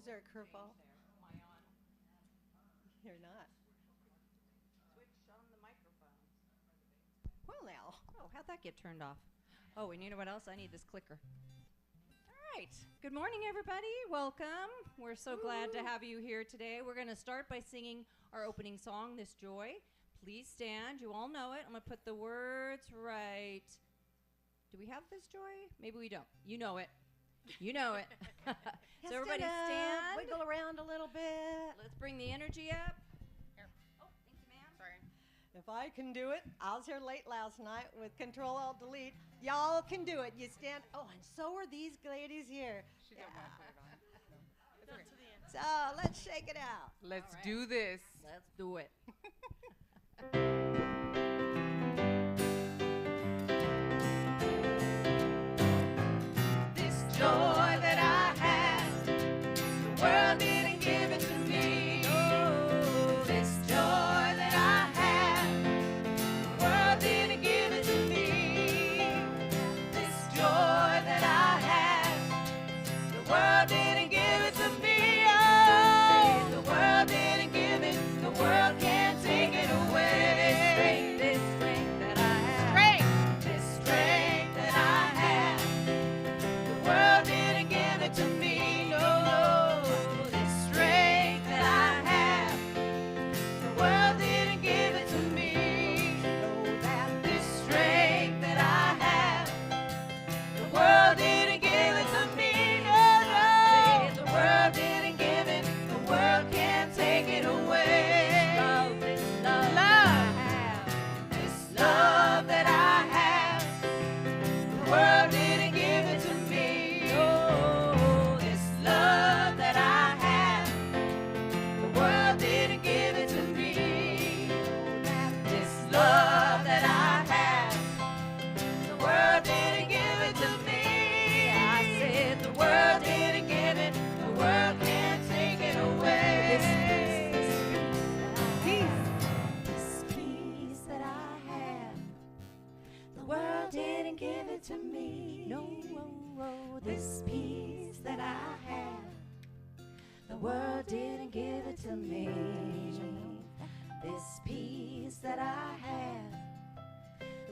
Was there a curveball? You're not. Well, now. Oh, how'd that get turned off? Oh, and you know what else? I need this clicker. All right. Good morning, everybody. Welcome. We're so glad to have you here today. We're going to start by singing our opening song, This Joy. Please stand. You all know it. I'm going to put the words right. Do we have This Joy? Maybe we don't. You know it. You know it. So everybody stand. Wiggle around a little bit. Let's bring the energy up. Here. Oh, thank you, ma'am. Sorry. If I can do it, I was here late last night with Control-Alt-Delete. Y'all can do it. You stand. Oh, and so are these ladies here. She don't want to put it on. No. So let's shake it out. Let's do this. Let's do it. This joy that I have, the world didn't give it to me. Oh, this joy that I have, the world didn't give it to me. This joy that I have, the world didn't give it to me. Oh, the world didn't give it, the world can't take it away. This strength that I have, this strength that I have. The world didn't give it to me, no. This strength that I have, the world didn't give it to me. Know that this strength that I have, the world didn't give it to me, no. The world didn't give it, the world can't take it away. This love that I have, this love that I have, the world didn't give it to me. Oh, this love that I have, the world didn't give it to me. This love that I have, the world didn't give it to me. I said the world didn't give it, the world can't take it away. This peace that I have, the world didn't give it to me. No, this peace that I have, the world didn't give it to me. This peace that I have,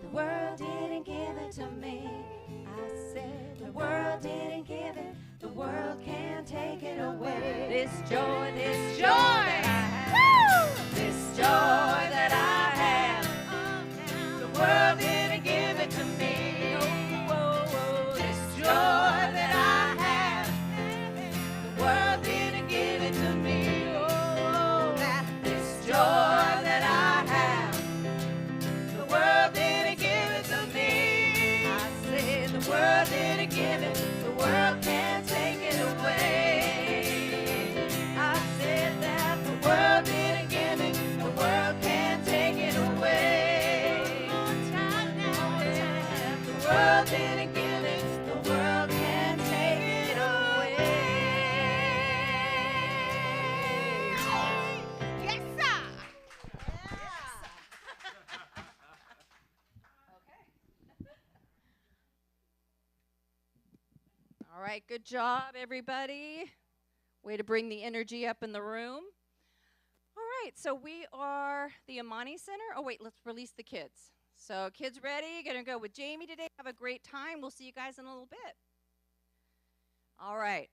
the world didn't give it to me. I said the world didn't give it, the world can't take it away. This joy, this joy that I have, this joy that I have, the world didn't give it to me. This joy that I have, the world didn't give it to me. This joy that I have, the world didn't give it to me. I said the world didn't give it, the world can't take it away. I said that the world didn't give it, the world can't take it away. The world didn't give it, the world can't take it away. Yes, sir. All right, good job, everybody. Way to bring the energy up in the room. All right, so we are the Amani Center. Oh, wait, let's release the kids. So kids ready? Gonna go with Jamie today. Have a great time. We'll see you guys in a little bit. All right,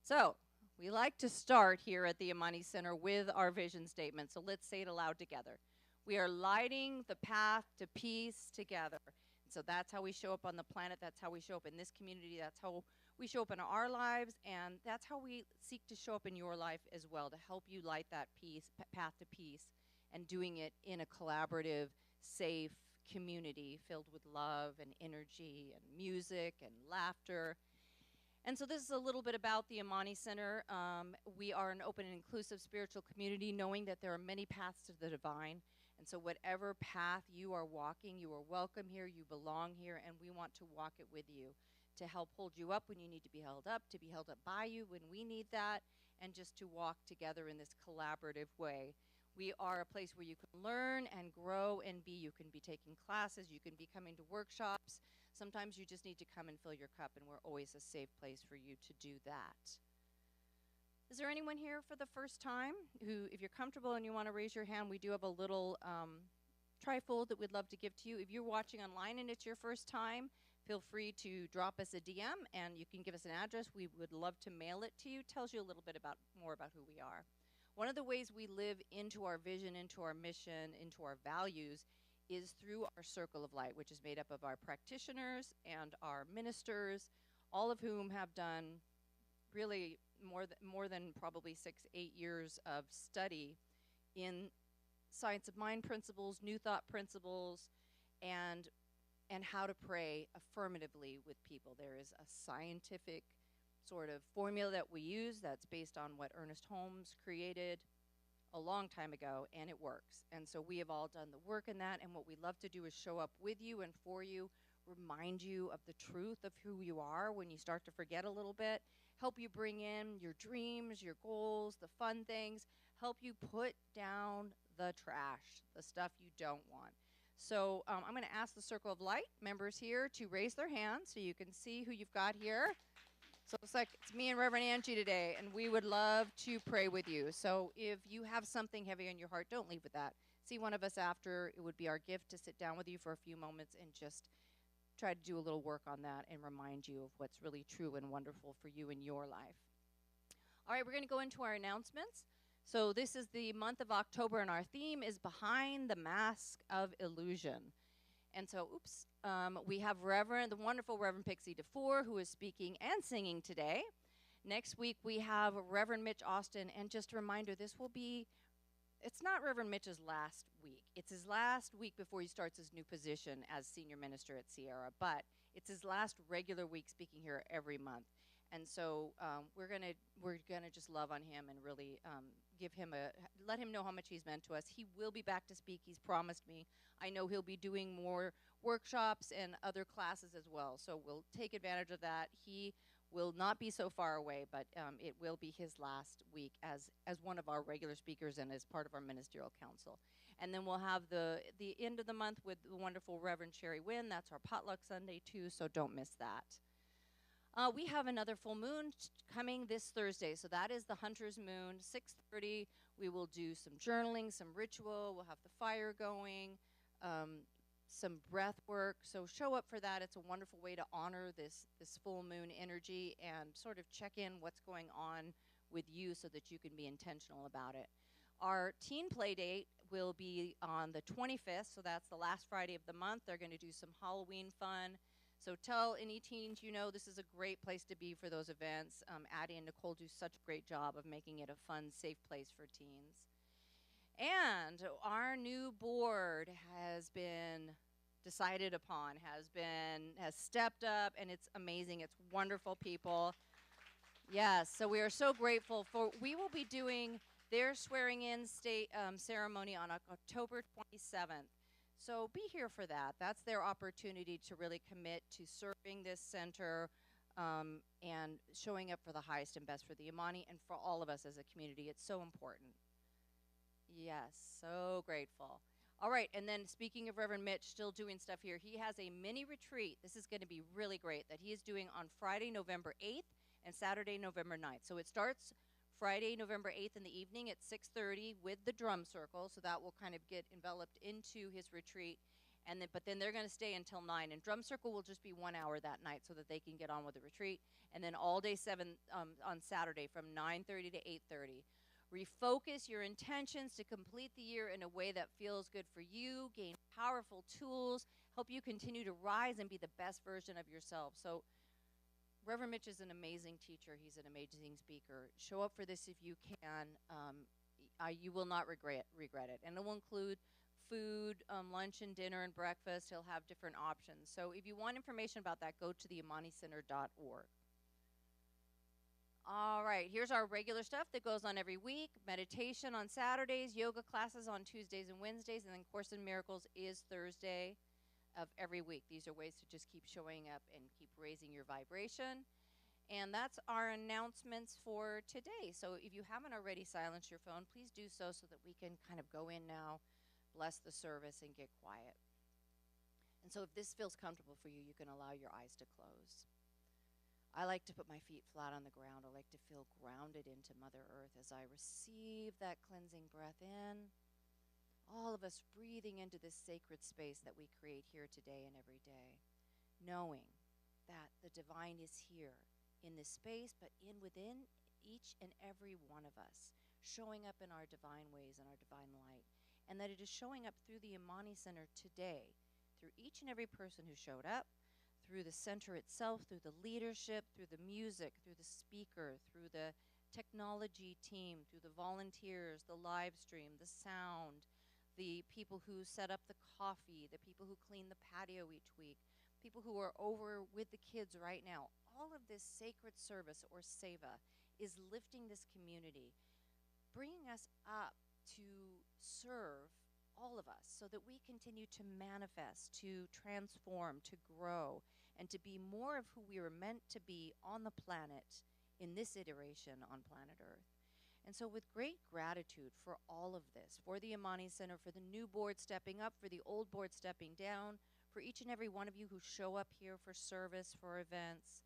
so we like to start here at the Amani Center with our vision statement. So let's say it aloud together. We are lighting the path to peace together. So that's how we show up on the planet. That's how we show up in this community. That's how we show up in our lives, and that's how we seek to show up in your life as well, to help you light that path to peace, and doing it in a collaborative, safe community filled with love and energy and music and laughter. And so this is a little bit about the Amani Center. We are an open and inclusive spiritual community, knowing that there are many paths to the divine. And so whatever path you are walking, you are welcome here, you belong here, and we want to walk it with you, to help hold you up when you need to be held up by you when we need that, and just to walk together in this collaborative way. We are a place where you can learn and grow and be. You can be taking classes, you can be coming to workshops. Sometimes you just need to come and fill your cup, and we're always a safe place for you to do that. Is there anyone here for the first time who, if you're comfortable and you want to raise your hand, we do have a little trifold that we'd love to give to you. If you're watching online and it's your first time, feel free to drop us a DM and you can give us an address. We would love to mail it to you. Tells you a little bit more about who we are. One of the ways we live into our vision, into our mission, into our values is through our circle of light, which is made up of our practitioners and our ministers, all of whom have done really more than probably 6-8 years of study in science of mind principles, new thought principles, and how to pray affirmatively with people. There is a scientific sort of formula that we use that's based on what Ernest Holmes created a long time ago, and it works. And so we have all done the work in that, and what we love to do is show up with you and for you, remind you of the truth of who you are when you start to forget a little bit, help you bring in your dreams, your goals, the fun things, help you put down the trash, the stuff you don't want. So I'm going to ask the Circle of Light members here to raise their hands so you can see who you've got here. So it looks like it's me and Reverend Angie today, and we would love to pray with you. So if you have something heavy on your heart, don't leave with that. See one of us after. It would be our gift to sit down with you for a few moments and just try to do a little work on that and remind you of what's really true and wonderful for you in your life. All right, we're going to go into our announcements. So this is the month of October, and our theme is Behind the Mask of Illusion. And so, we have the wonderful Reverend Pixie DeFore, who is speaking and singing today. Next week, we have Reverend Mitch Austin. And just a reminder, it's not Reverend Mitch's last week. It's his last week before he starts his new position as senior minister at Sierra. But it's his last regular week speaking here every month. And so we're gonna just love on him and really let him know how much he's meant to us. He will be back to speak. He's promised me. I know he'll be doing more workshops and other classes as well. So we'll take advantage of that. He will not be so far away, but it will be his last week as one of our regular speakers and as part of our ministerial council. And then we'll have the end of the month with the wonderful Reverend Sherry Wynn. That's our potluck Sunday too, so don't miss that. We have another full moon coming this Thursday, so that is the Hunter's Moon, 6:30. We will do some journaling, some ritual. We'll have the fire going, some breath work. So show up for that. It's a wonderful way to honor this full moon energy and sort of check in what's going on with you so that you can be intentional about it. Our teen play date will be on the 25th, so that's the last Friday of the month. They're going to do some Halloween fun. So tell any teens you know this is a great place to be for those events. Addie and Nicole do such a great job of making it a fun, safe place for teens. And our new board has been decided upon, has stepped up, and it's amazing. It's wonderful people. Yes, so we are so grateful we will be doing their swearing in state ceremony on October 27th. So be here for that. That's their opportunity to really commit to serving this center and showing up for the highest and best for the Amani and for all of us as a community. It's so important. Yes, so grateful. All right, and then speaking of Reverend Mitch, still doing stuff here, he has a mini retreat. This is going to be really great that he is doing on Friday, November 8th and Saturday, November 9th. So it starts Friday, November 8th in the evening at 6:30 with the drum circle, so that will kind of get enveloped into his retreat. But then they're going to stay until 9, and drum circle will just be 1 hour that night so that they can get on with the retreat. And then all day 7 on Saturday from 9:30 to 8:30. Refocus your intentions to complete the year in a way that feels good for you, gain powerful tools, help you continue to rise and be the best version of yourself. So Reverend Mitch is an amazing teacher. He's an amazing speaker. Show up for this if you can. You will not regret it. And it will include food, lunch and dinner and breakfast. He'll have different options. So if you want information about that, go to theamanicenter.org. All right, here's our regular stuff that goes on every week. Meditation on Saturdays, yoga classes on Tuesdays and Wednesdays, and then Course in Miracles is Thursday of every week. These are ways to just keep showing up and keep raising your vibration. And that's our announcements for today. So if you haven't already silenced your phone, please do so that we can kind of go in now, bless the service, and get quiet. And so if this feels comfortable for you, you can allow your eyes to close. I like to put my feet flat on the ground. I like to feel grounded into Mother Earth as I receive that cleansing breath in. All of us breathing into this sacred space that we create here today and every day, knowing that the divine is here in this space, but within each and every one of us, showing up in our divine ways and our divine light, and that it is showing up through the Amani Center today, through each and every person who showed up, through the center itself, through the leadership, through the music, through the speaker, through the technology team, through the volunteers, the live stream, the sound, the people who set up the coffee, the people who clean the patio each week, people who are over with the kids right now. All of this sacred service, or seva, is lifting this community, bringing us up to serve all of us so that we continue to manifest, to transform, to grow, and to be more of who we were meant to be on the planet in this iteration on planet Earth. And so with great gratitude for all of this, for the Amani Center, for the new board stepping up, for the old board stepping down, for each and every one of you who show up here for service, for events,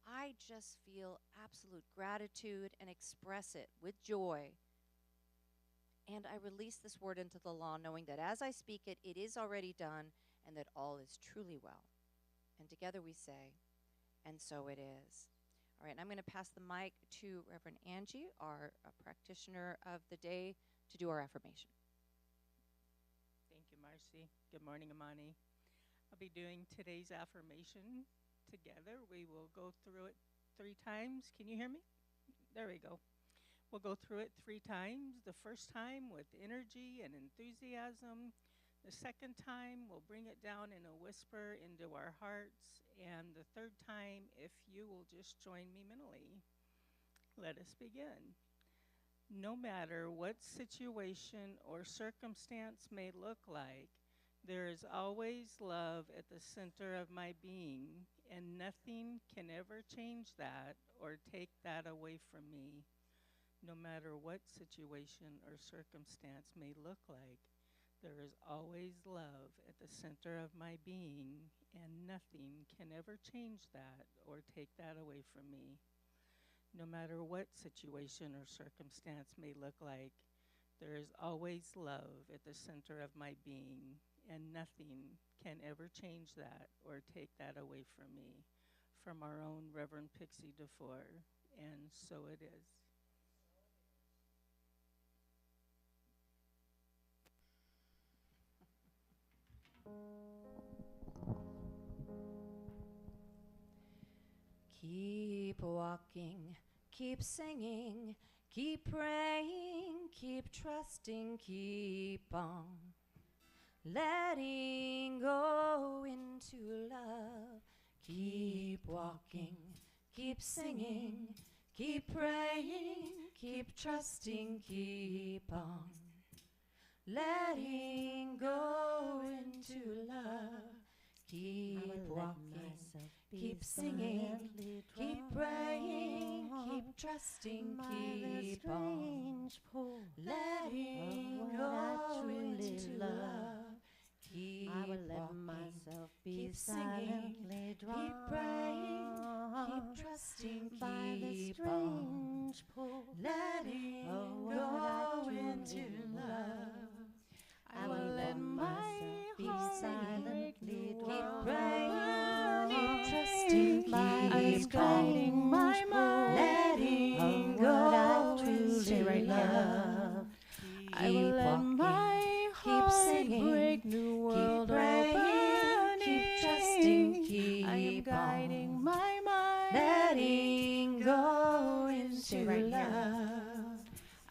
I just feel absolute gratitude and express it with joy. And I release this word into the law, knowing that as I speak it, it is already done, and that all is truly well. And together we say, and so it is. All right, and I'm going to pass the mic to Reverend Angie, our practitioner of the day, to do our affirmation. Thank you, Marcy. Good morning, Amani. I'll be doing today's affirmation together. We will go through it 3 times. Can you hear me? There we go. We'll go through it 3 times. The first time with energy and enthusiasm. The second time, we'll bring it down in a whisper into our hearts. And the third time, if you will just join me mentally. Let us begin. No matter what situation or circumstance may look like, there is always love at the center of my being, and nothing can ever change that or take that away from me. No matter what situation or circumstance may look like, there is always love at the center of my being, and nothing can ever change that or take that away from me. No matter what situation or circumstance may look like, there is always love at the center of my being, and nothing can ever change that or take that away from me. From our own Reverend Pixie DeFore, and so it is. Keep walking, keep singing, keep praying, keep trusting, keep on letting go into love. Keep walking, keep singing, keep praying, keep trusting, keep on letting go into love. Keep walking, keep singing, keep praying, keep trusting, keep on letting go into love. Keep walking, keep singing, keep praying, keep trusting, keep on letting go into love. I will let my heart silently keep praying, keep trusting, keep guiding my mind, letting go into right love. I will let my heart break new world opening, keep trusting, keep I am guiding my mind, letting go into love.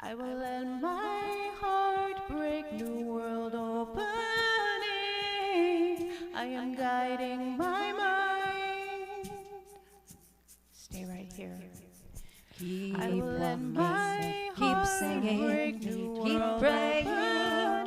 I will let my heart break new world opening. I am guiding my mind. Stay right here. Keep I will let my keep singing, keep praying,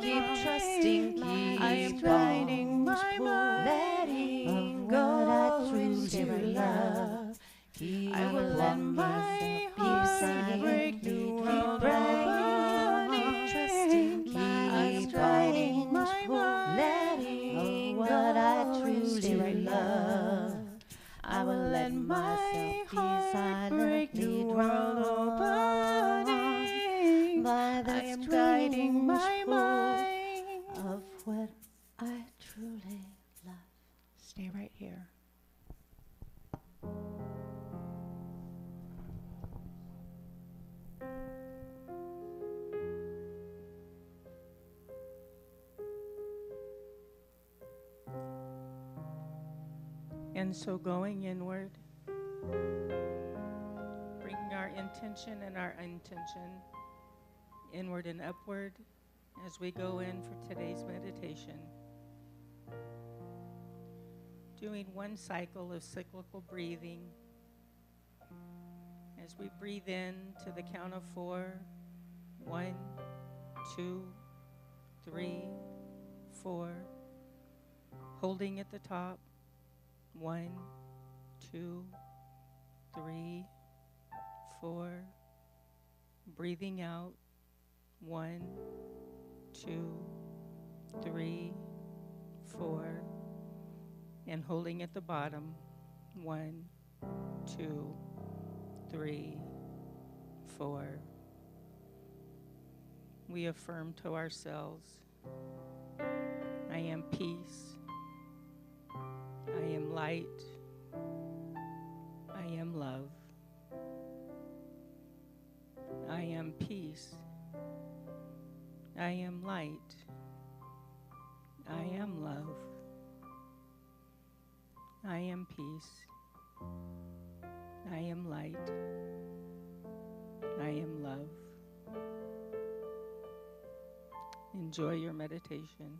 keep trusting, keep I am guiding my mind, letting go into love. I will let my heart break new world opening, keep trusting, keep guiding my mind, letting go into love. I will let my heart break the world opening. by the I am guiding my strange pull mind. of what I truly love. Stay right here. And so going inward, bringing our intention and our intention inward and upward as we go in for today's meditation. Doing one cycle of cyclical breathing. As we breathe in to the count of 4, 1, 2, 3, 4, holding at the top. 1, 2, 3, 4. Breathing out. 1, 2, 3, 4. And holding at the bottom. 1, 2, 3, 4. We affirm to ourselves, I am peace. I am light. I am love. I am peace. I am light. I am love. I am peace. I am light. I am love. Enjoy your meditation.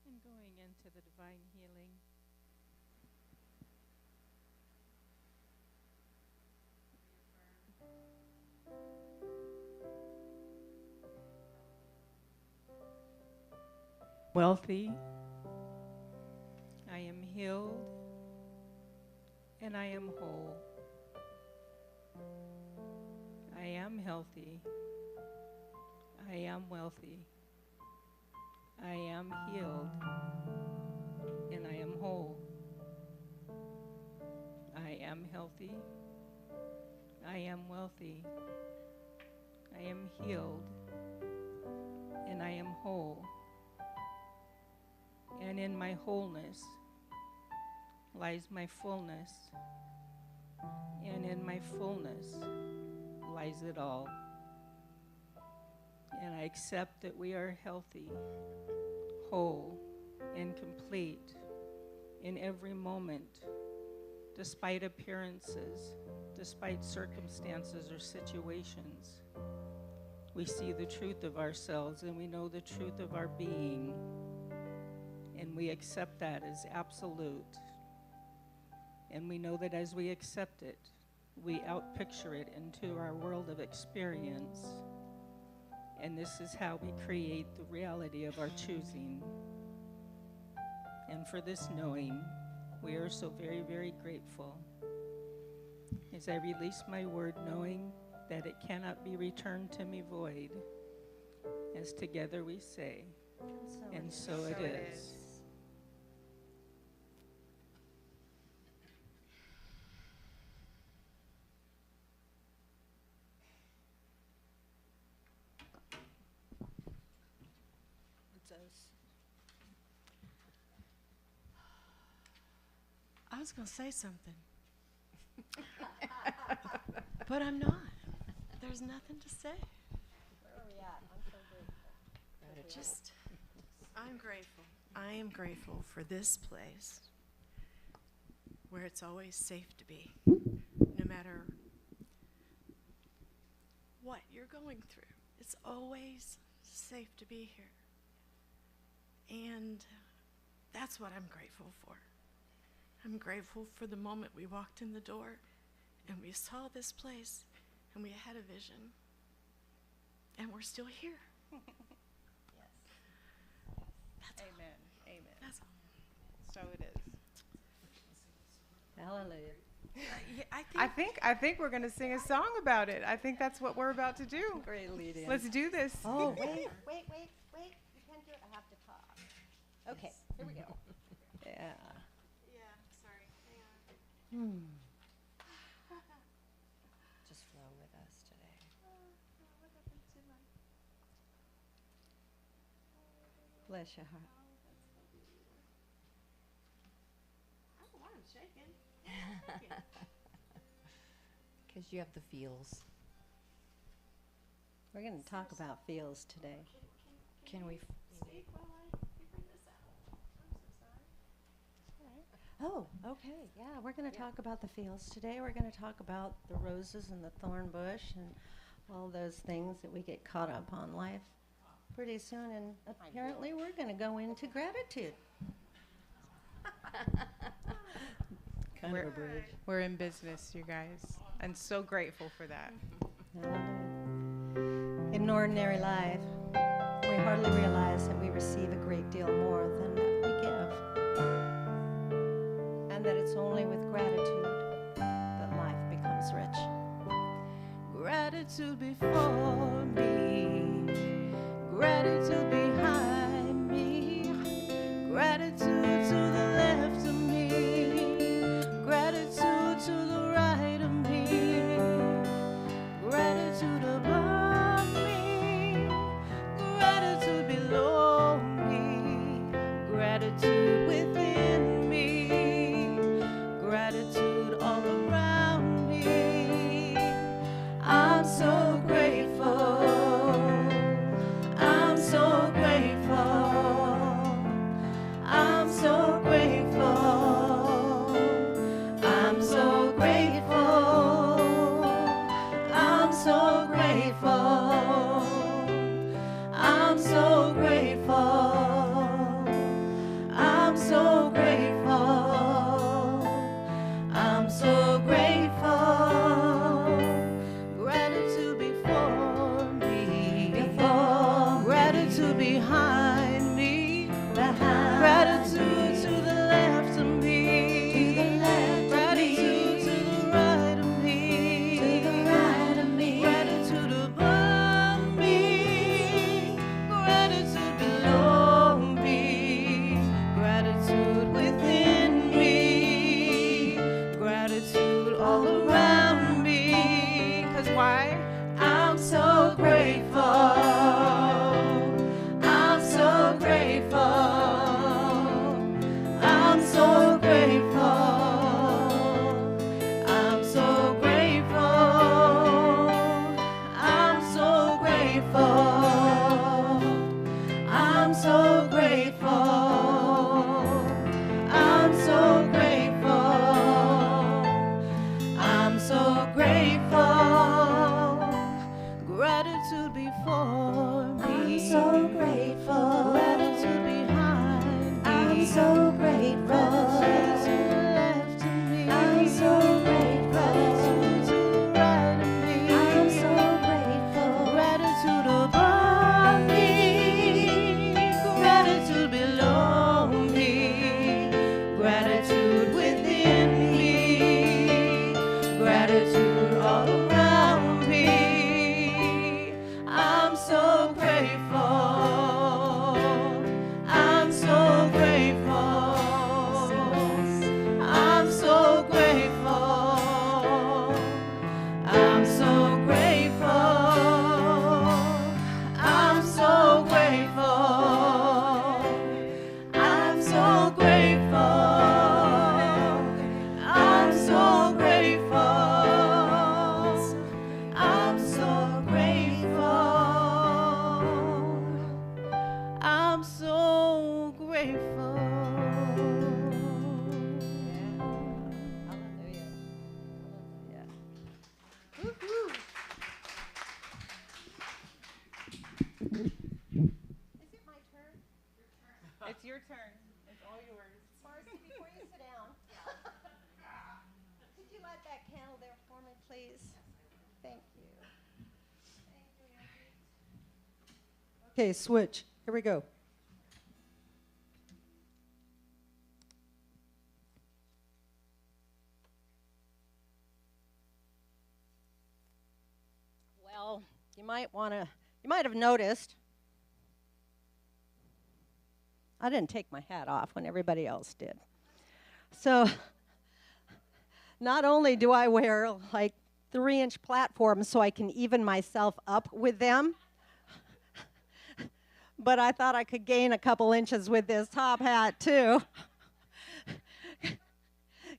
And going into the divine healing. Wealthy. I am healed. And I am whole. I am healthy. I am wealthy. I am healed. And I am whole. I am healthy. I am wealthy. I am healed. And I am whole. And in my wholeness lies my fullness. And in my fullness lies it all. And I accept that we are healthy, whole, and complete in every moment, despite appearances, despite circumstances or situations. We see the truth of ourselves and we know the truth of our being, and we accept that as absolute. And we know that as we accept it, we outpicture it into our world of experience. And this is how we create the reality of our choosing. And for this knowing, we are so very, very grateful. As I release my word, knowing that it cannot be returned to me void, as together we say, and so it is. I was going to say something, but I'm not. There's nothing to say. Where are we at? I'm so grateful. Just, I'm grateful. I am grateful for this place where it's always safe to be, no matter what you're going through. It's always safe to be here. And that's what I'm grateful for. I'm grateful for the moment we walked in the door and we saw this place and we had a vision. And we're still here. Yes. That's all. Amen. Amen. That's all. So it is. Hallelujah. Yeah, I think we're going to sing a song about it. I think that's what we're about to do. Great lead in. Let's do this. Oh, wait. You can't do it. I have to talk. Okay, here we go. Yeah. sorry. Hang on. Just flow with us today. Bless your heart. I don't know why I'm shaking. Because you have the feels. We're going to talk about feels today. Can we? Speak while I figure this out. I'm so sorry. Oh, okay. Yeah, we're going to talk about the feels today. We're going to talk about the roses and the thorn bush and all those things that we get caught up on life pretty soon. And apparently we're going to go into gratitude. Kind of a bridge. We're in business, you guys. And so grateful for that. In ordinary life, we hardly realize that we receive a great deal more than that we give. And that it's only with gratitude that life becomes rich. Gratitude before me, gratitude behind me, gratitude to the left of me, gratitude to the right of me, gratitude above me, gratitude below me, gratitude within me, gratitude all around me. I'm so grateful. I'm so grateful. please. Thank you. Okay, switch. Here we go. Well, you might have noticed I didn't take my hat off when everybody else did. So not only do I wear like 3-inch platforms so I can even myself up with them, but I thought I could gain a couple inches with this top hat too,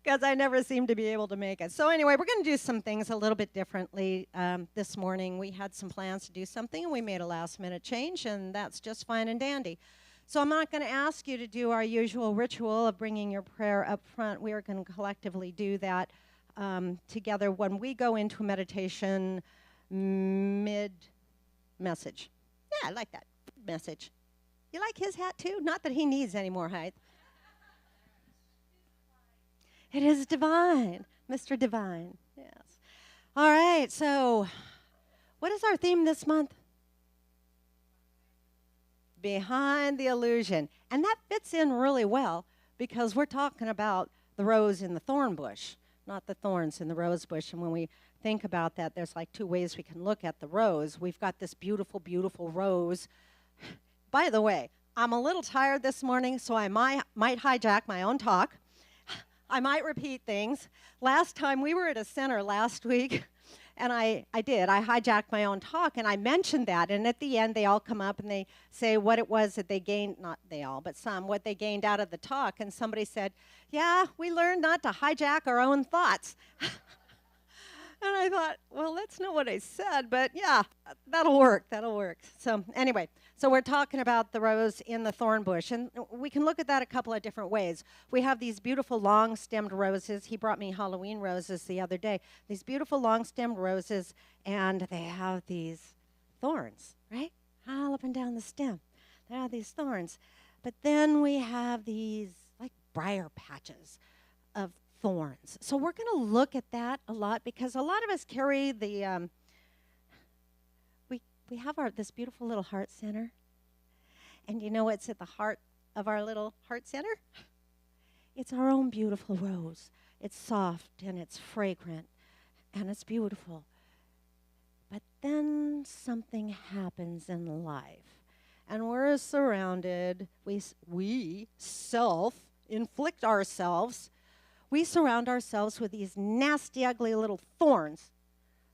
because I never seem to be able to make it. So anyway, we're going to do some things a little bit differently this morning. We had some plans to do something, and we made a last-minute change, and that's just fine and dandy. So I'm not going to ask you to do our usual ritual of bringing your prayer up front. We are going to collectively do that together when we go into meditation mid-message. Yeah, I like that, message. You like his hat too? Not that he needs any more height. It is divine, Mr. Divine, yes. All right, so what is our theme this month? Behind the illusion. And that fits in really well because we're talking about the rose in the thorn bush, not the thorns in the rose bush. And when we think about that, there's like 2 ways we can look at the rose. We've got this beautiful, beautiful rose. By the way, I'm a little tired this morning, so I might hijack my own talk. I might repeat things. Last time we were at a center last week, and I hijacked my own talk, and I mentioned that, and at the end, they all come up and they say what it was that they gained, not they all, but some, what they gained out of the talk, and somebody said, yeah, we learned not to hijack our own thoughts. And I thought, well, that's not what I said, but yeah, that'll work. So anyway, so we're talking about the rose in the thorn bush, and we can look at that a couple of different ways. We have these beautiful long-stemmed roses. He brought me Halloween roses the other day. These beautiful long-stemmed roses, and they have these thorns, right? All up and down the stem. They have these thorns. But then we have these like briar patches of thorns. So we're going to look at that a lot because a lot of us carry the, we have this beautiful little heart center. And you know what's at the heart of our little heart center? It's our own beautiful rose. It's soft and it's fragrant and it's beautiful. But then something happens in life and we're surrounded, we self-inflict ourselves. We surround ourselves with these nasty, ugly little thorns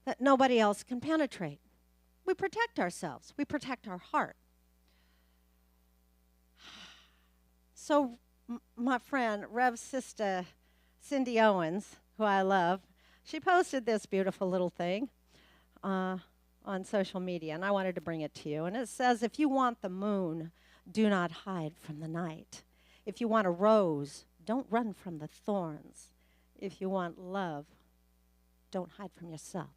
that nobody else can penetrate. We protect ourselves. We protect our heart. So my friend, Rev Sister Cindy Owens, who I love, she posted this beautiful little thing on social media, and I wanted to bring it to you. And it says, if you want the moon, do not hide from the night. If you want a rose, don't run from the thorns. If you want love, don't hide from yourself.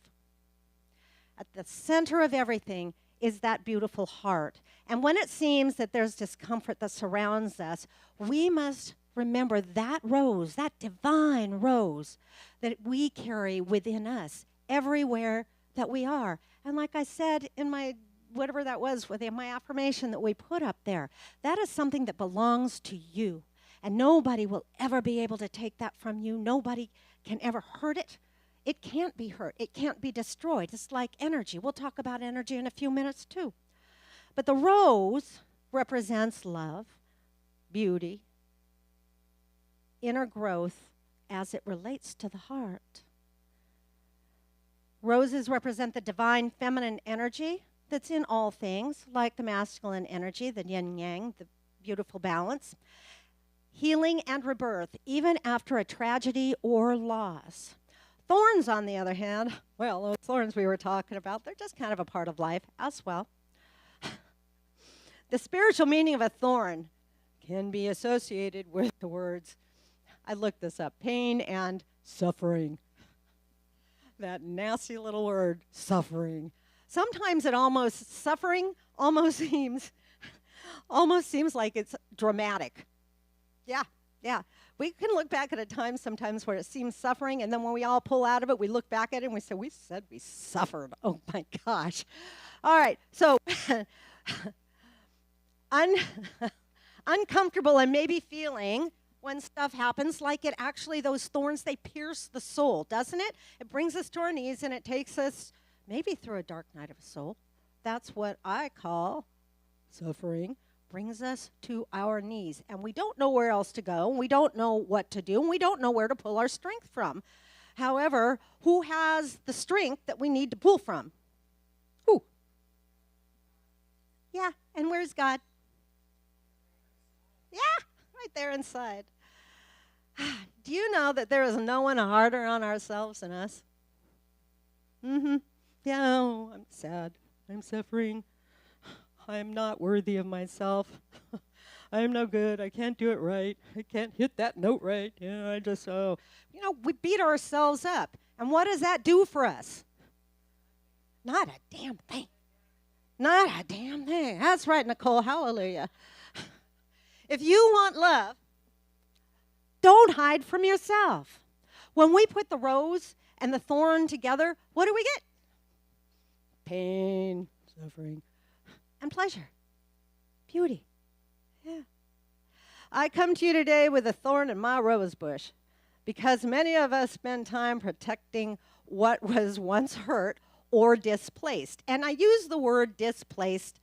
At the center of everything is that beautiful heart. And when it seems that there's discomfort that surrounds us, we must remember that rose, that divine rose that we carry within us everywhere that we are. And like I said in my whatever that was within my affirmation that we put up there, that is something that belongs to you. And nobody will ever be able to take that from you. Nobody can ever hurt it. It can't be hurt. It can't be destroyed. It's like energy. We'll talk about energy in a few minutes too. But the rose represents love, beauty, inner growth as it relates to the heart. Roses represent the divine feminine energy that's in all things, like the masculine energy, the yin-yang, the beautiful balance. Healing and rebirth, even after a tragedy or loss. Thorns, on the other hand, well, those thorns we were talking about, they're just kind of a part of life as well. The spiritual meaning of a thorn can be associated with the words, I looked this up, pain and suffering. That nasty little word, suffering. Sometimes suffering almost seems like it's dramatic. Yeah. We can look back at a time sometimes where it seems suffering, and then when we all pull out of it, we look back at it and we say, we said we suffered. Oh my gosh. All right, so uncomfortable and maybe feeling when stuff happens like it actually, those thorns, they pierce the soul, doesn't it? It brings us to our knees and it takes us maybe through a dark night of a soul. That's what I call suffering. Brings us to our knees, and we don't know where else to go, and we don't know what to do, and we don't know where to pull our strength from. However, who has the strength that we need to pull from? Who? Yeah, and where's God? Yeah, right there inside. Do you know that there is no one harder on ourselves than us? Mm-hmm. Yeah, oh, I'm sad. I'm suffering. I'm not worthy of myself. I'm no good. I can't do it right. I can't hit that note right. Yeah, I just, we beat ourselves up. And what does that do for us? Not a damn thing. Not a damn thing. That's right, Nicole. Hallelujah. If you want love, don't hide from yourself. When we put the rose and the thorn together, what do we get? Pain, suffering, and pleasure, beauty. Yeah. I come to you today with a thorn in my rose bush because many of us spend time protecting what was once hurt or displaced. And I use the word displaced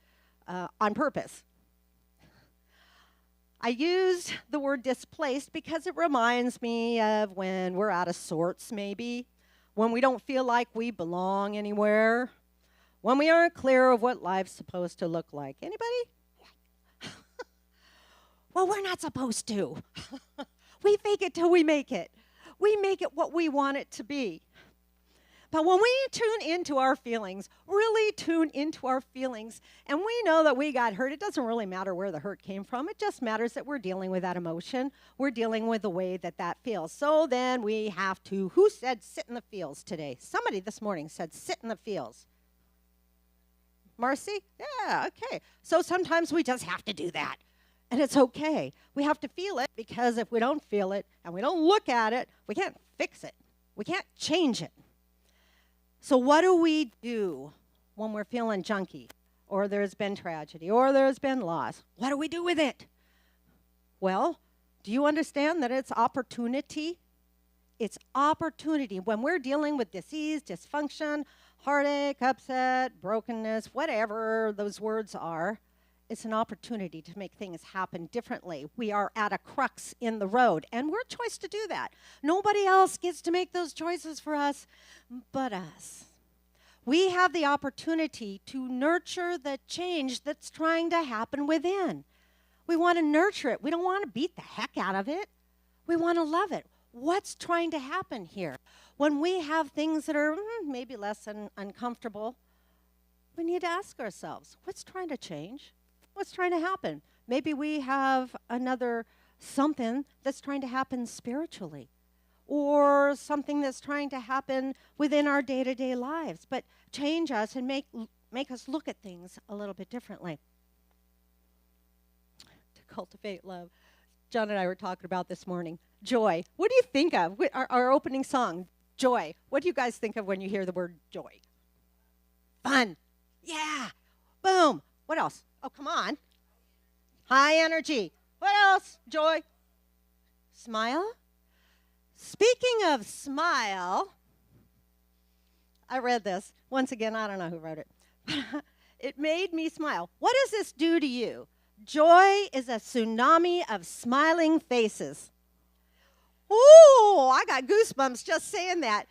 on purpose. I used the word displaced because it reminds me of when we're out of sorts, maybe, when we don't feel like we belong anywhere, when we aren't clear of what life's supposed to look like. Anybody? Well, we're not supposed to. We fake it till we make it. We make it what we want it to be. But when we tune into our feelings, really tune into our feelings, and we know that we got hurt, it doesn't really matter where the hurt came from. It just matters that we're dealing with that emotion. We're dealing with the way that that feels. So then we have to, who said sit in the fields today? Somebody this morning said sit in the fields. Marcy? Yeah, okay. So sometimes we just have to do that. And it's okay. We have to feel it because if we don't feel it and we don't look at it, we can't fix it. We can't change it. So what do we do when we're feeling junky or there's been tragedy or there's been loss? What do we do with it? Well, do you understand that it's opportunity? It's opportunity. When we're dealing with disease, dysfunction, heartache, upset, brokenness, whatever those words are, it's an opportunity to make things happen differently. We are at a crux in the road, and we're a choice to do that. Nobody else gets to make those choices for us but us. We have the opportunity to nurture the change that's trying to happen within. We want to nurture it. We don't want to beat the heck out of it. We want to love it. What's trying to happen here? When we have things that are maybe less than uncomfortable, we need to ask ourselves, what's trying to change? What's trying to happen? Maybe we have another something that's trying to happen spiritually or something that's trying to happen within our day-to-day lives, but change us and make us look at things a little bit differently. To cultivate love. John and I were talking about this morning. Joy. What do you think of? Our opening song, Joy. What do you guys think of when you hear the word joy? Fun. Yeah. Boom. What else? Oh, come on. High energy. What else? Joy. Smile. Speaking of smile, I read this. Once again, I don't know who wrote it. It made me smile. What does this do to you? Joy is a tsunami of smiling faces. Ooh, I got goosebumps just saying that.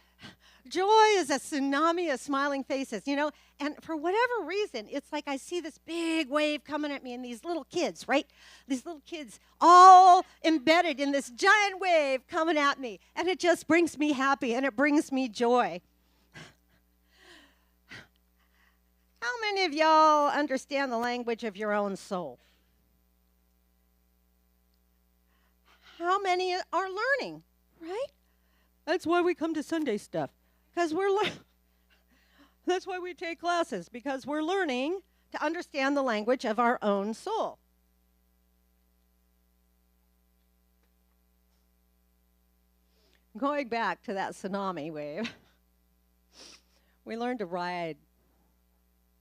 Joy is a tsunami of smiling faces, and for whatever reason, it's like I see this big wave coming at me and these little kids, right? These little kids all embedded in this giant wave coming at me, and it just brings me happy and it brings me joy. How many of y'all understand the language of your own soul? How many are learning, right? That's why we come to Sunday stuff. Because that's why we take classes, because we're learning to understand the language of our own soul. going back to that tsunami wave, we learn to ride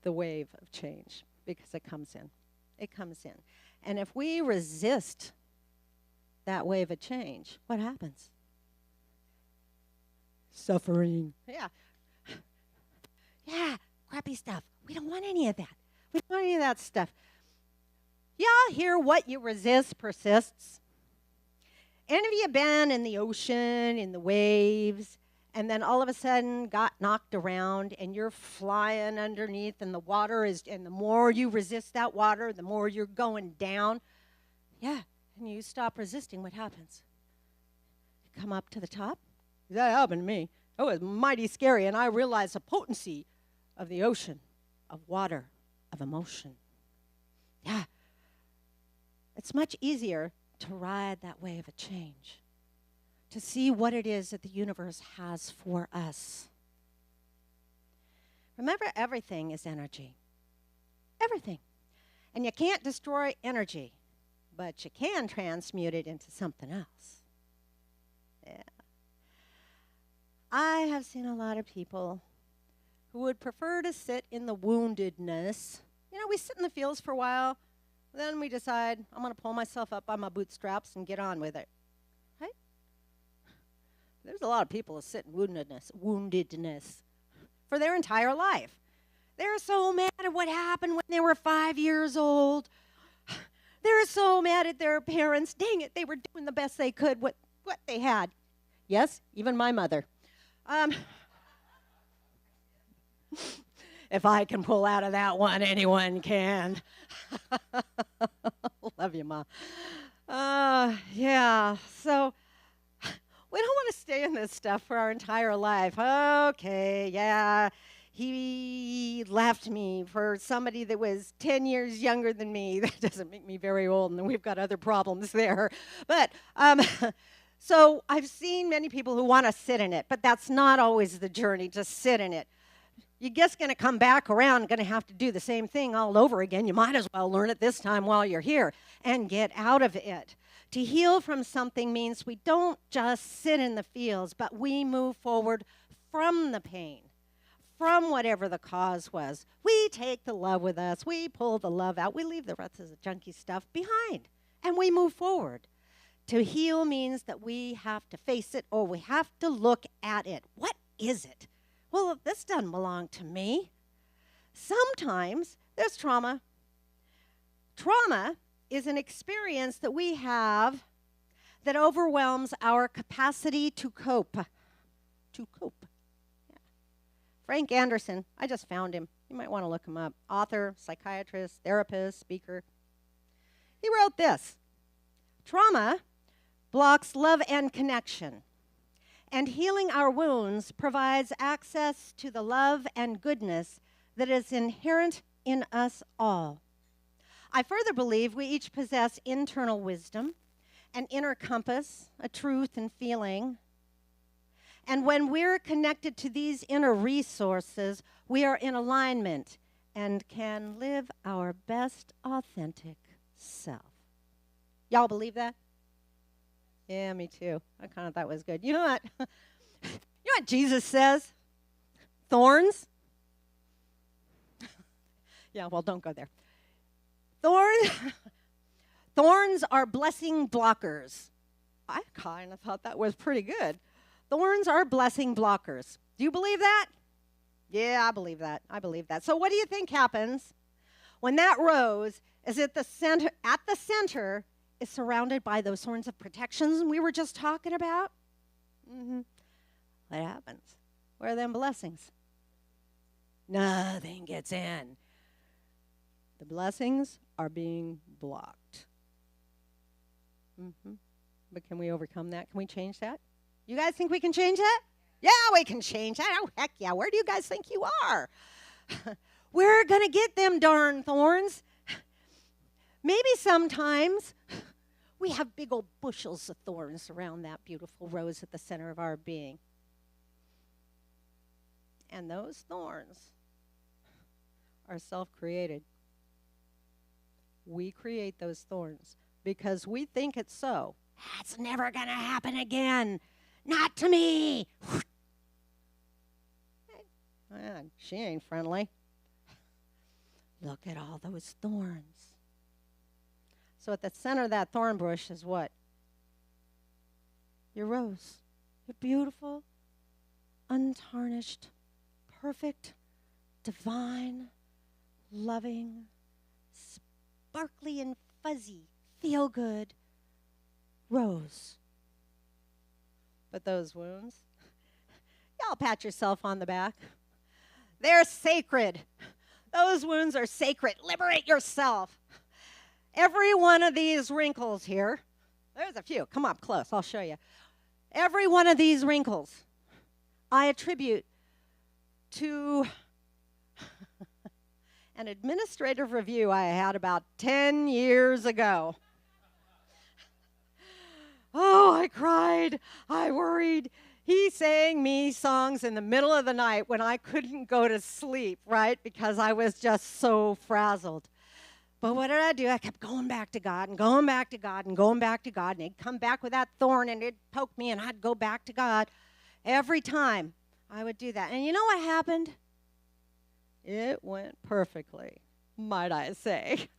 the wave of change because it comes in. It comes in. And if we resist that wave of change, what happens? Suffering. Yeah. Yeah, crappy stuff. We don't want any of that. We don't want any of that stuff. Y'all hear what you resist persists? Any of you been in the ocean, in the waves, and then all of a sudden got knocked around and you're flying underneath and the water is, and the more you resist that water, the more you're going down? Yeah, and you stop resisting, what happens? You come up to the top? That happened to me. It was mighty scary, and I realized the potency of the ocean, of water, of emotion. Yeah. It's much easier to ride that wave of change, to see what it is that the universe has for us. Remember, everything is energy. Everything. And you can't destroy energy, but you can transmute it into something else. Yeah. I have seen a lot of people who would prefer to sit in the woundedness. You know, we sit in the fields for a while, then we decide, I'm going to pull myself up by my bootstraps and get on with it. Right? There's a lot of people who sit in woundedness for their entire life. They're so mad at what happened when they were 5 years old. They're so mad at their parents. Dang it, they were doing the best they could with what they had. Yes, even my mother. If I can pull out of that one, anyone can. Love you, Ma. Yeah, so we don't want to stay in this stuff for our entire life. Okay, yeah, he left me for somebody that was 10 years younger than me. That doesn't make me very old, and we've got other problems there. But so I've seen many people who want to sit in it, but that's not always the journey, to sit in it. You're just going to come back around, going to have to do the same thing all over again. You might as well learn it this time while you're here and get out of it. To heal from something means we don't just sit in the fields, but we move forward from the pain, from whatever the cause was. We take the love with us. We pull the love out. We leave the rest of the junky stuff behind, and we move forward. To heal means that we have to face it, or we have to look at it. What is it? Well, this doesn't belong to me. Sometimes there's trauma. Trauma is an experience that we have that overwhelms our capacity to cope. To cope. Yeah. Frank Anderson, I just found him. You might want to look him up. Author, psychiatrist, therapist, speaker. He wrote this: trauma blocks love and connection. And healing our wounds provides access to the love and goodness that is inherent in us all. I further believe we each possess internal wisdom, an inner compass, a truth and feeling. And when we're connected to these inner resources, we are in alignment and can live our best authentic self. Y'all believe that? Yeah, me too. I kind of thought it was good. You know what? You know what Jesus says? Thorns? Yeah, well, don't go there. Thorns are blessing blockers. I kind of thought that was pretty good. Thorns are blessing blockers. Do you believe that? Yeah, I believe that. I believe that. So what do you think happens when that rose is at the center is surrounded by those thorns of protections we were just talking about? What happens? Where are them blessings? Nothing gets in. The blessings are being blocked. But can we overcome that? Can we change that? You guys think we can change that? Yeah, we can change that. Oh, heck yeah. Where do you guys think you are? We're going to get them darn thorns. Maybe sometimes we have big old bushels of thorns around that beautiful rose at the center of our being. And those thorns are self-created. We create those thorns because we think it's so. That's never going to happen again. Not to me. She ain't friendly. Look at all those thorns. So at the center of that thorn bush is what? Your rose. Your beautiful, untarnished, perfect, divine, loving, sparkly and fuzzy, feel good rose. But those wounds, y'all pat yourself on the back. They're sacred. Those wounds are sacred. Liberate yourself. Every one of these wrinkles here, there's a few. Come up close. I'll show you. Every one of these wrinkles I attribute to an administrative review I had about 10 years ago. Oh, I cried. I worried. He sang me songs in the middle of the night when I couldn't go to sleep, right? Because I was just so frazzled. But what did I do? I kept going back to God and going back to God and going back to God. And he'd come back with that thorn and it'd poke me and I'd go back to God. Every time I would do that. And you know what happened? It went perfectly, might I say.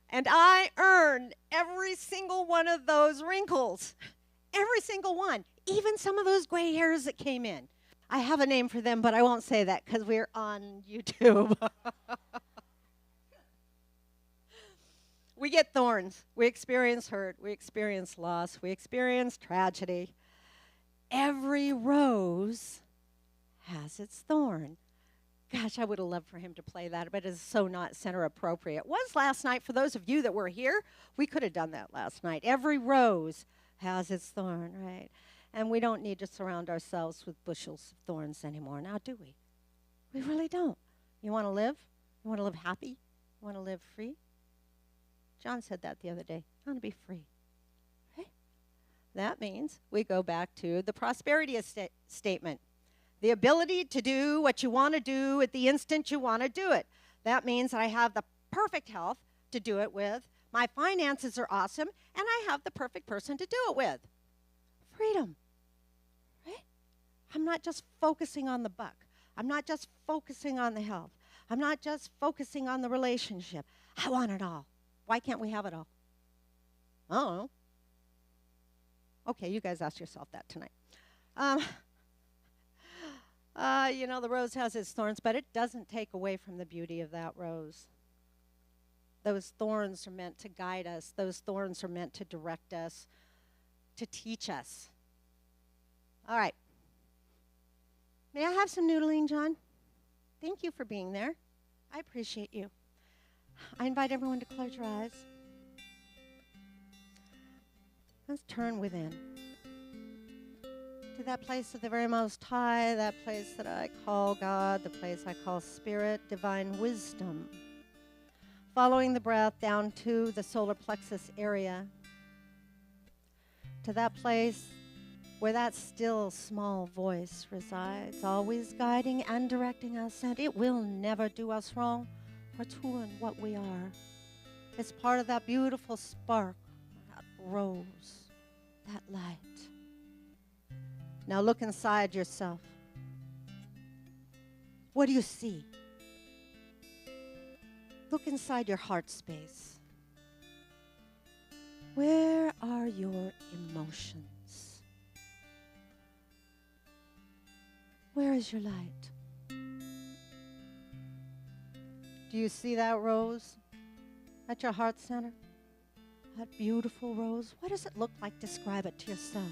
And I earned every single one of those wrinkles. Every single one. Even some of those gray hairs that came in. I have a name for them, but I won't say that because we're on YouTube. We get thorns. We experience hurt. We experience loss. We experience tragedy. Every rose has its thorn. Gosh, I would have loved for him to play that, but it's so not center appropriate. It was last night. For those of you that were here, we could have done that last night. Every rose has its thorn, right? And we don't need to surround ourselves with bushels of thorns anymore, now do we? We really don't. You want to live? You want to live happy? You want to live free? John said that the other day. I want to be free. Right? That means we go back to the prosperity statement. The ability to do what you want to do at the instant you want to do it. That means I have the perfect health to do it with. My finances are awesome, and I have the perfect person to do it with. Freedom. Right? I'm not just focusing on the buck. I'm not just focusing on the health. I'm not just focusing on the relationship. I want it all. Why can't we have it all? I don't know. Okay, you guys ask yourself that tonight. You know, the rose has its thorns, but it doesn't take away from the beauty of that rose. Those thorns are meant to guide us. Those thorns are meant to direct us, to teach us. All right. May I have some noodling, John? Thank you for being there. I appreciate you. I invite everyone to close your eyes. Let's turn within to that place of the very Most High, that place that I call God, the place I call Spirit, divine wisdom. Following the breath down to the solar plexus area, to that place where that still small voice resides, always guiding and directing us, and it will never do us wrong, for it's who and what we are. It's part of that beautiful spark, that rose, that light. Now look inside yourself. What do you see? Look inside your heart space. Where are your emotions? Where is your light? Do you see that rose at your heart center? That beautiful rose? What does it look like? Describe it to yourself.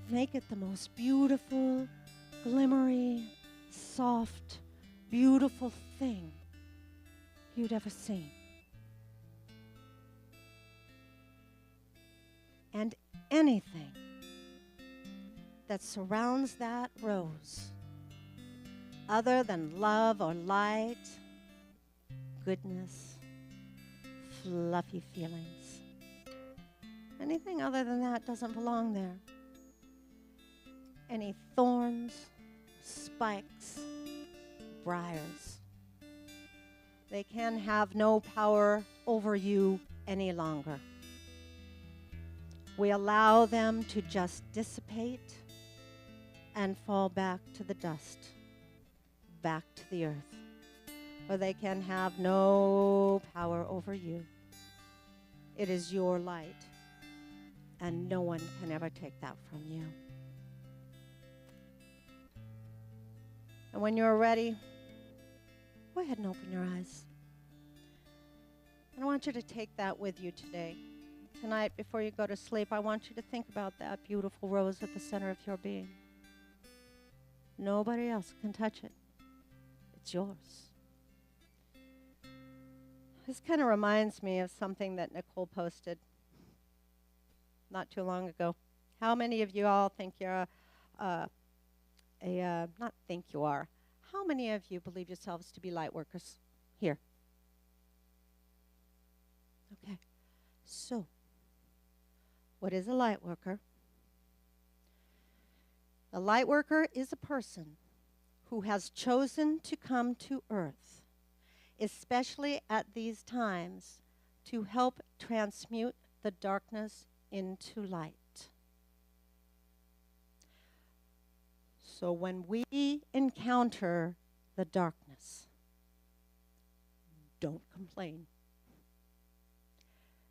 Make it the most beautiful, glimmery, soft, beautiful thing you'd ever seen. And anything that surrounds that rose, other than love or light, goodness, fluffy feelings, anything other than that doesn't belong there. Any thorns, spikes, briars, they can have no power over you any longer. We allow them to just dissipate and fall back to the dust, back to the earth, where they can have no power over you. It is your light, and no one can ever take that from you. And when you're ready, go ahead and open your eyes. And I want you to take that with you today. Tonight, before you go to sleep, I want you to think about that beautiful rose at the center of your being. Nobody else can touch it. It's yours. This kind of reminds me of something that Nicole posted not too long ago. How many of you all think you're not think you are, how many of you believe yourselves to be light workers here? Okay, so what is a light worker? A light worker is a person who has chosen to come to earth, especially at these times, to help transmute the darkness into light. So when we encounter the darkness, don't complain,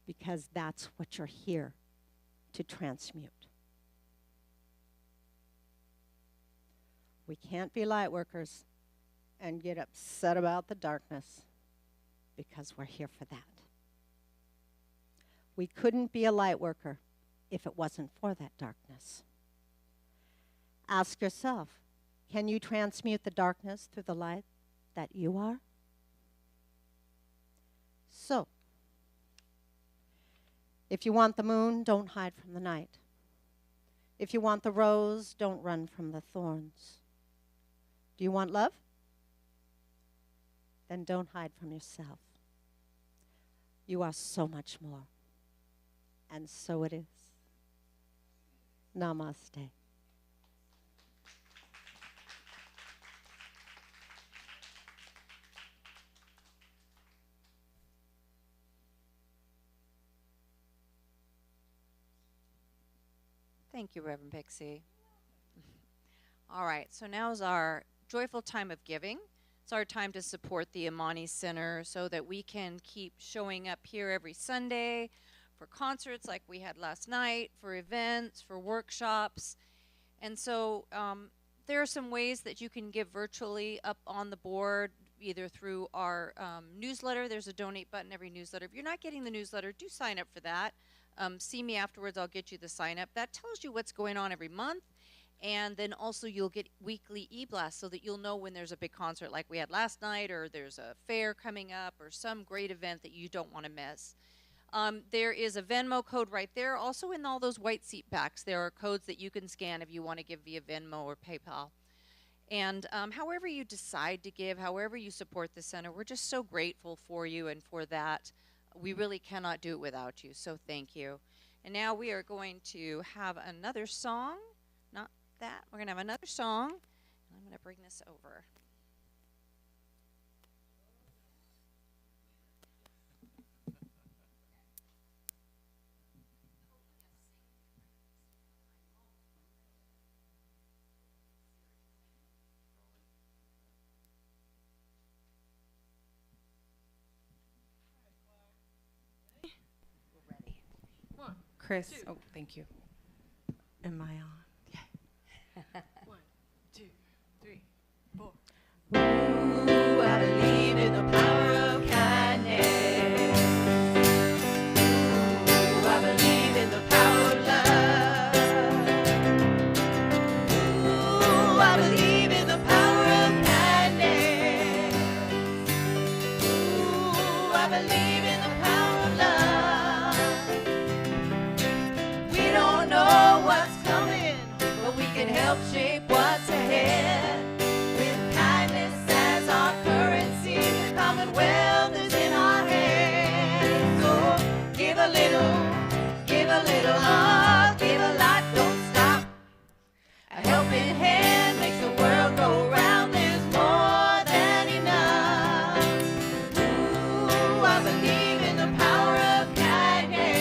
because that's what you're here to transmute. We can't be light workers and get upset about the darkness, because we're here for that. We couldn't be a light worker if it wasn't for that darkness. Ask yourself, can you transmute the darkness through the light that you are? So, if you want the moon, don't hide from the night. If you want the rose, don't run from the thorns. Do you want love? Then don't hide from yourself. You are so much more. And so it is. Namaste. Thank you, Reverend Pixie. All right, so now is our joyful time of giving. It's our time to support the Amani Center so that we can keep showing up here every Sunday for concerts like we had last night, for events, for workshops. And so there are some ways that you can give virtually up on the board, either through our newsletter. There's a donate button every newsletter. If you're not getting the newsletter, do sign up for that. See me afterwards, I'll get you the sign up. That tells you what's going on every month. And then also you'll get weekly e-blasts so that you'll know when there's a big concert like we had last night, or there's a fair coming up, or some great event that you don't want to miss. There is a Venmo code right there. Also in all those white seat backs, there are codes that you can scan if you want to give via Venmo or PayPal. And however you decide to give, however you support the center, we're just so grateful for you and for that. We really cannot do it without you, so thank you. And now we are going to have another song. Not that. We're going to have another song. I'm going to bring this over. Chris, oh, thank you. Am I on? Yeah. 1, 2, 3, 4. Ooh, I believe in the power of kindness. Ooh, I believe in the power of love. Ooh, I believe in the power of kindness. Ooh, I believe in the power of love. We don't know what's coming, but we can help shape what's ahead. With kindness as our currency, the commonwealth is in our hands. So give a little love, give a lot, don't stop. A helping hand makes the world go round. There's more than enough. Ooh, I believe in the power of kindness.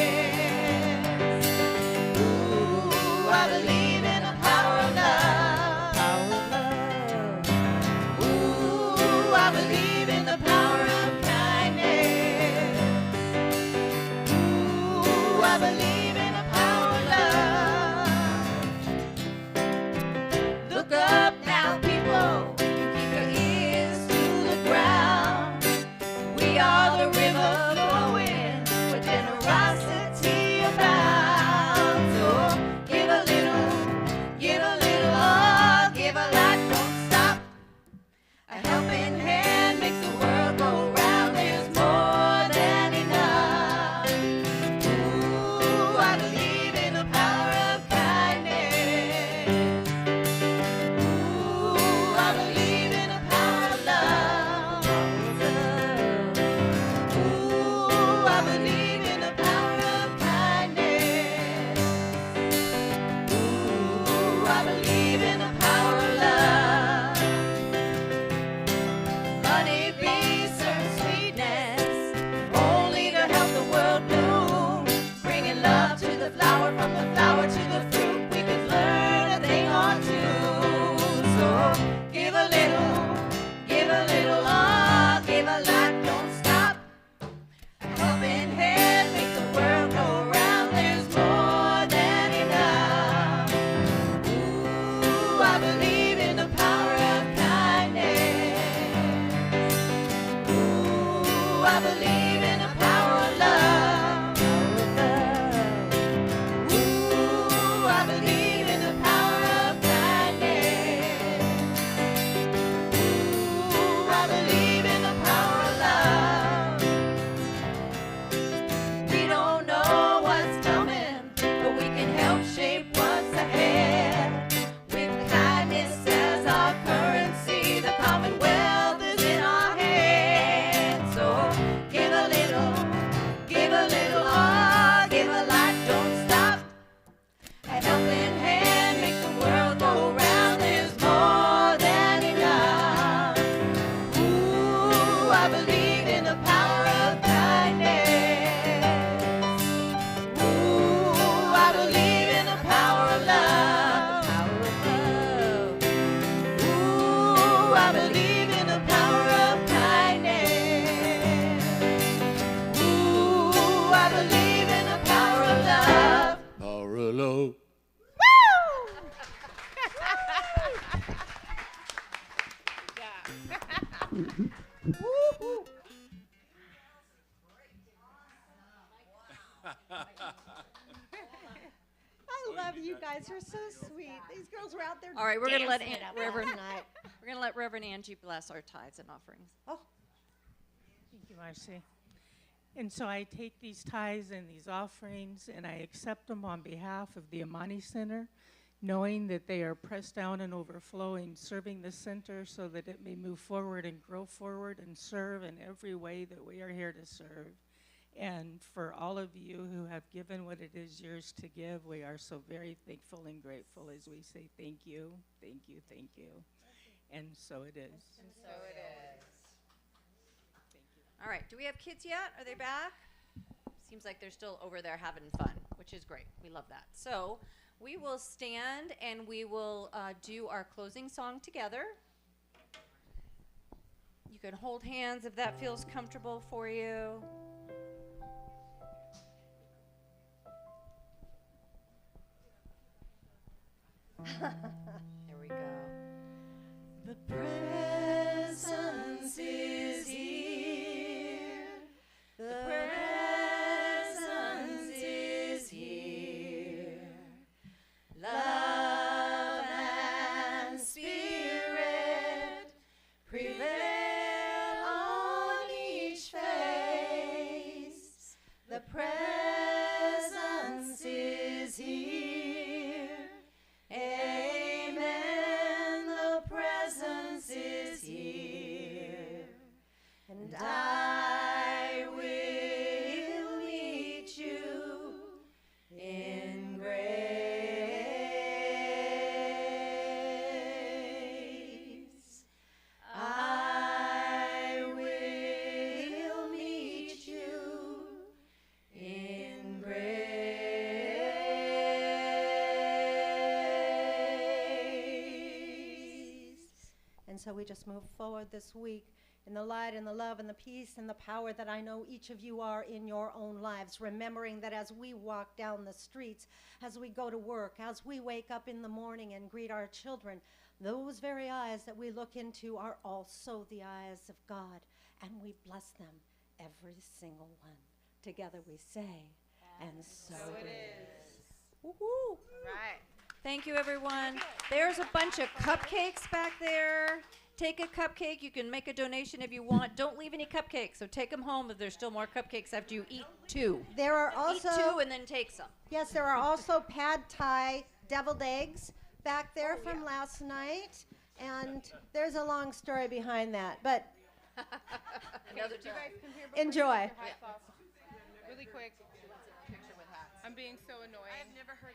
the flower, from the flower to the fruit, we could learn a thing or two. So give a little, oh, give a lot, don't stop. A helping hand makes the world go round. There's more than enough. Ooh, I believe in the power of kindness. Ooh, I believe in the power of love. Ooh, I believe in the power of kindness. Ooh, I believe in the power of love. We don't know what's coming, but we can help shape what's ahead. With kindness as our currency, the commonwealth is in our hands. So give a little, oh, give a lot, don't stop. A helping hand makes the world go round. There's more than enough. Ooh, I believe in the power of kindness. Ooh, I believe in the power of love. Ooh, I believe in the power of kindness. Ooh, I believe in the power of love. Power of love. I love you guys. You're so sweet. These girls were out there. All right, we're gonna let dancing up Reverend last night. we're gonna let Reverend Angie bless our tithes and offerings. Oh, Thank you, Marcy. And so I take these tithes and these offerings and I accept them on behalf of the Amani Center, knowing that they are pressed down and overflowing, serving the center so that it may move forward and grow forward and serve in every way that we are here to serve. And for all of you who have given what it is yours to give, we are so very thankful and grateful as we say thank you, thank you, thank you. And so it is. All right, do we have kids yet? Are they back? Seems like they're still over there having fun, which is great. We love that. So we will stand and we will do our closing song together. You can hold hands if that feels comfortable for you. There we go. The presence is here. The presence is here. Love and spirit prevail on each face. The presence is here. Amen. The presence is here. And I will meet you in grace. I will meet you in grace. and so we just move forward this week in the light and the love and the peace and the power that I know each of you are in your own lives, remembering that as we walk down the streets, as we go to work, as we wake up in the morning and greet our children, those very eyes that we look into are also the eyes of God, and we bless them, every single one. Together we say, and so it is. Woohoo! Right. Thank you, everyone. There's a bunch of cupcakes back there. Take a cupcake. You can make a donation if you want. Don't leave any cupcakes, so take them home if there's still more cupcakes after you eat two. There are also Eat two and then take some. Yes, there are also pad thai deviled eggs back there from last night, and there's a long story behind that, but Another You time. guys come here before enjoy. you put your hats off. Really quick. I'm being so annoying. I've never heard